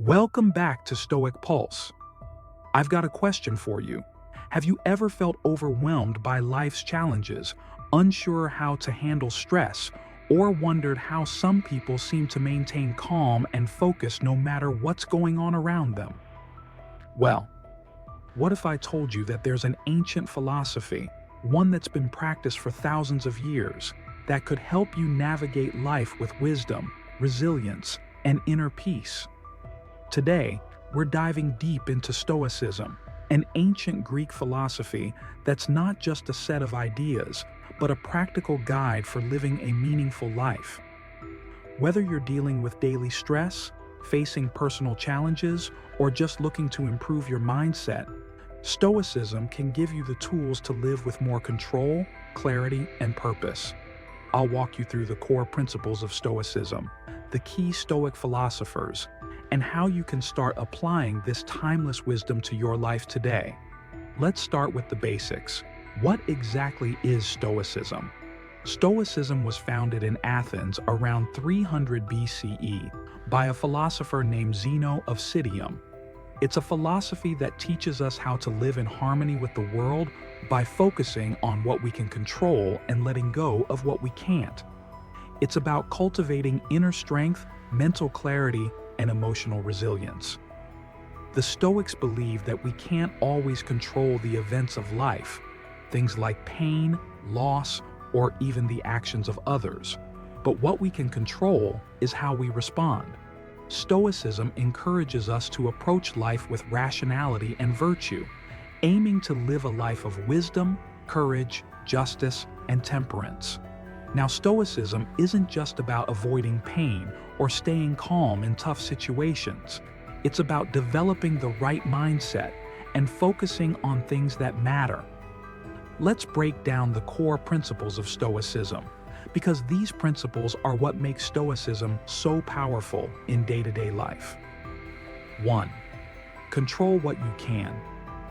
Welcome back to Stoic Pulse. I've got a question for you. Have you ever felt overwhelmed by life's challenges, unsure how to handle stress, or wondered how some people seem to maintain calm and focus no matter what's going on around them? Well, what if I told you that there's an ancient philosophy, one that's been practiced for thousands of years, that could help you navigate life with wisdom, resilience, and inner peace? Today, we're diving deep into Stoicism, an ancient Greek philosophy that's not just a set of ideas, but a practical guide for living a meaningful life. Whether you're dealing with daily stress, facing personal challenges, or just looking to improve your mindset, Stoicism can give you the tools to live with more control, clarity, and purpose. I'll walk you through the core principles of Stoicism, the key Stoic philosophers, and how you can start applying this timeless wisdom to your life today. Let's start with the basics. What exactly is Stoicism? Stoicism was founded in Athens around 300 BCE by a philosopher named Zeno of Citium. It's a philosophy that teaches us how to live in harmony with the world by focusing on what we can control and letting go of what we can't. It's about cultivating inner strength, mental clarity, and emotional resilience. The Stoics believe that we can't always control the events of life, things like pain, loss, or even the actions of others. But what we can control is how we respond. Stoicism encourages us to approach life with rationality and virtue, aiming to live a life of wisdom, courage, justice, and temperance. Now, Stoicism isn't just about avoiding pain or staying calm in tough situations. It's about developing the right mindset and focusing on things that matter. Let's break down the core principles of Stoicism, because these principles are what make Stoicism so powerful in day-to-day life. 1. Control what you can.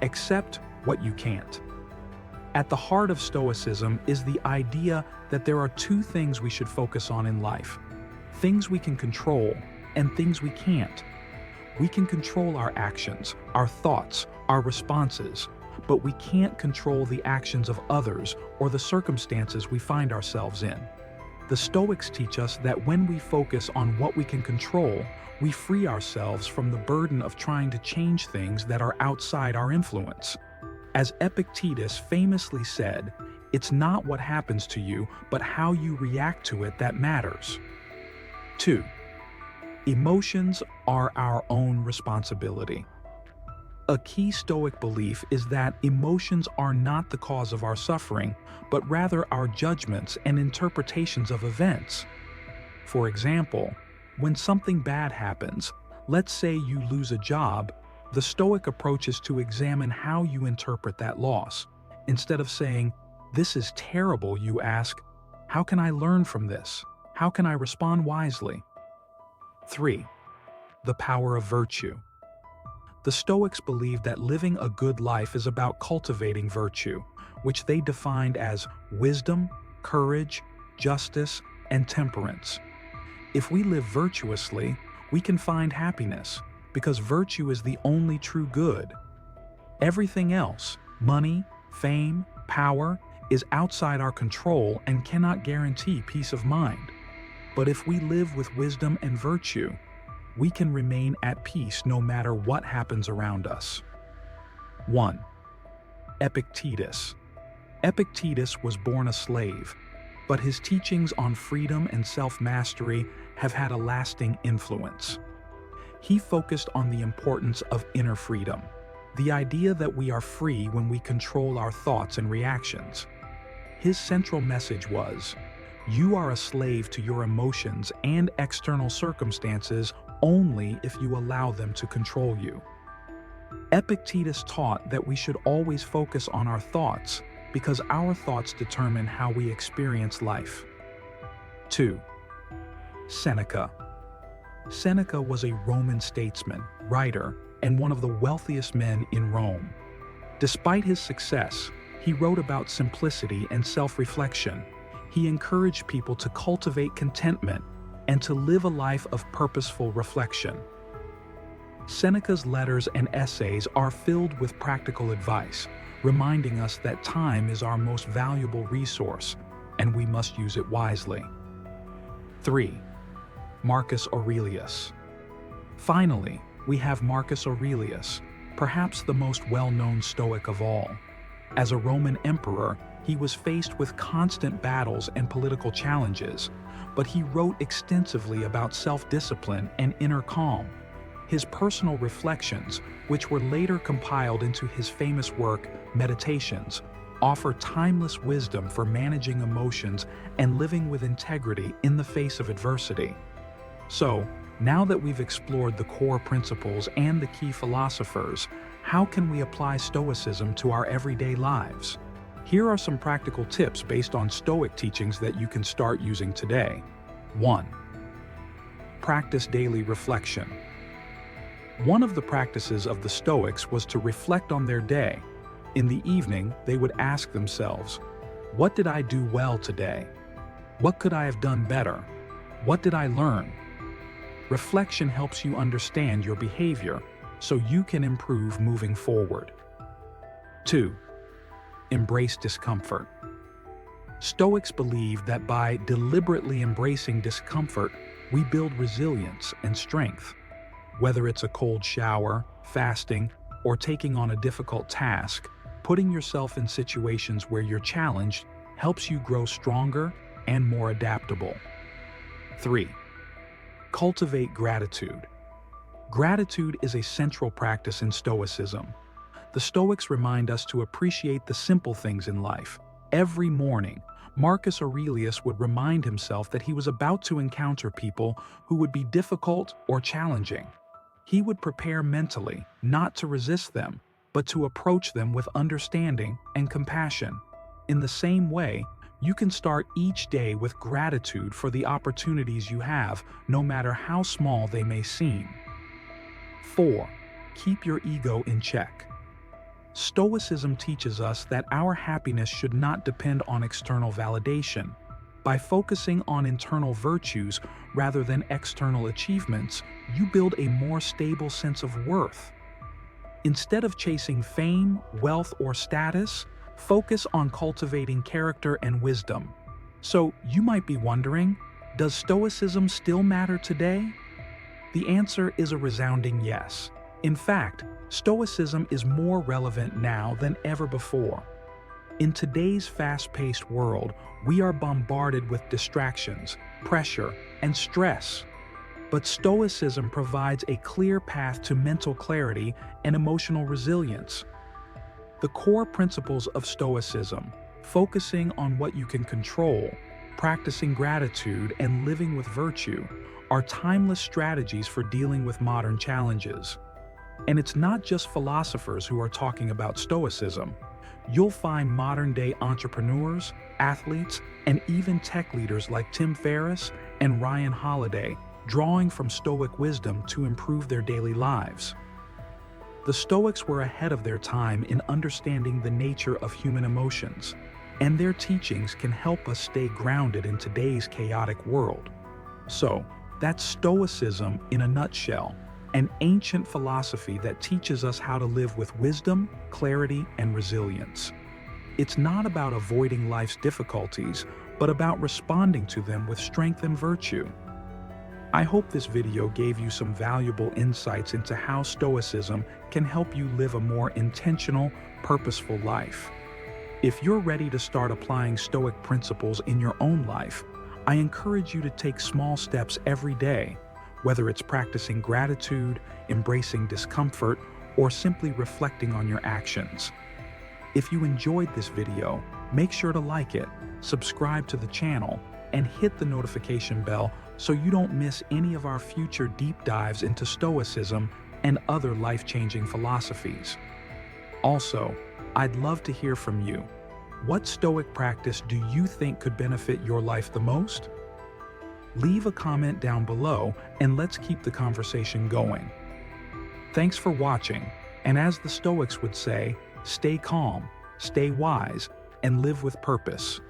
Accept what you can't. At the heart of Stoicism is the idea that there are two things we should focus on in life: things we can control and things we can't. We can control our actions, our thoughts, our responses, but we can't control the actions of others or the circumstances we find ourselves in. The Stoics teach us that when we focus on what we can control, we free ourselves from the burden of trying to change things that are outside our influence. As Epictetus famously said, "It's not what happens to you, but how you react to it that matters." 2. Emotions are our own responsibility. A key Stoic belief is that emotions are not the cause of our suffering, but rather our judgments and interpretations of events. For example, when something bad happens, let's say you lose a job, the Stoic approach is to examine how you interpret that loss. Instead of saying, "This is terrible," you ask, "How can I learn from this? How can I respond wisely?" 3. The power of virtue. The Stoics believe that living a good life is about cultivating virtue, which they defined as wisdom, courage, justice, and temperance. If we live virtuously, we can find happiness, because virtue is the only true good. Everything else, money, fame, power, is outside our control and cannot guarantee peace of mind. But if we live with wisdom and virtue, we can remain at peace no matter what happens around us. 1. Epictetus. Epictetus was born a slave, but his teachings on freedom and self-mastery have had a lasting influence. He focused on the importance of inner freedom, the idea that we are free when we control our thoughts and reactions. His central message was, "You are a slave to your emotions and external circumstances only if you allow them to control you." Epictetus taught that we should always focus on our thoughts because our thoughts determine how we experience life. 2. Seneca. Seneca was a Roman statesman, writer, and one of the wealthiest men in Rome. Despite his success, he wrote about simplicity and self-reflection. He encouraged people to cultivate contentment and to live a life of purposeful reflection. Seneca's letters and essays are filled with practical advice, reminding us that time is our most valuable resource, and we must use it wisely. 3. Marcus Aurelius. Finally, we have Marcus Aurelius, perhaps the most well-known Stoic of all. As a Roman emperor, he was faced with constant battles and political challenges, but he wrote extensively about self-discipline and inner calm. His personal reflections, which were later compiled into his famous work, Meditations, offer timeless wisdom for managing emotions and living with integrity in the face of adversity. So, now that we've explored the core principles and the key philosophers, how can we apply Stoicism to our everyday lives? Here are some practical tips based on Stoic teachings that you can start using today. 1. Practice daily reflection. One of the practices of the Stoics was to reflect on their day. In the evening, they would ask themselves, "What did I do well today? What could I have done better? What did I learn?" Reflection helps you understand your behavior so you can improve moving forward. 2. Embrace discomfort. Stoics believe that by deliberately embracing discomfort, we build resilience and strength. Whether it's a cold shower, fasting, or taking on a difficult task, putting yourself in situations where you're challenged helps you grow stronger and more adaptable. 3. Cultivate gratitude. Gratitude is a central practice in Stoicism. The Stoics remind us to appreciate the simple things in life. Every morning, Marcus Aurelius would remind himself that he was about to encounter people who would be difficult or challenging. He would prepare mentally, not to resist them, but to approach them with understanding and compassion. In the same way, you can start each day with gratitude for the opportunities you have, no matter how small they may seem. 4. Keep your ego in check. Stoicism teaches us that our happiness should not depend on external validation. By focusing on internal virtues rather than external achievements, you build a more stable sense of worth. Instead of chasing fame, wealth, or status, focus on cultivating character and wisdom. So, you might be wondering, does Stoicism still matter today? The answer is a resounding yes. In fact, Stoicism is more relevant now than ever before. In today's fast-paced world, we are bombarded with distractions, pressure, and stress. But Stoicism provides a clear path to mental clarity and emotional resilience. The core principles of Stoicism, focusing on what you can control, practicing gratitude, and living with virtue, are timeless strategies for dealing with modern challenges. And it's not just philosophers who are talking about Stoicism. You'll find modern-day entrepreneurs, athletes, and even tech leaders like Tim Ferriss and Ryan Holiday drawing from Stoic wisdom to improve their daily lives. The Stoics were ahead of their time in understanding the nature of human emotions, and their teachings can help us stay grounded in today's chaotic world. So, that's Stoicism in a nutshell. An ancient philosophy that teaches us how to live with wisdom, clarity, and resilience. It's not about avoiding life's difficulties, but about responding to them with strength and virtue. I hope this video gave you some valuable insights into how Stoicism can help you live a more intentional, purposeful life. If you're ready to start applying Stoic principles in your own life, I encourage you to take small steps every day. Whether it's practicing gratitude, embracing discomfort, or simply reflecting on your actions. If you enjoyed this video, make sure to like it, subscribe to the channel, and hit the notification bell so you don't miss any of our future deep dives into Stoicism and other life-changing philosophies. Also, I'd love to hear from you. What Stoic practice do you think could benefit your life the most? Leave a comment down below and let's keep the conversation going. Thanks for watching, and as the Stoics would say, stay calm, stay wise, and live with purpose.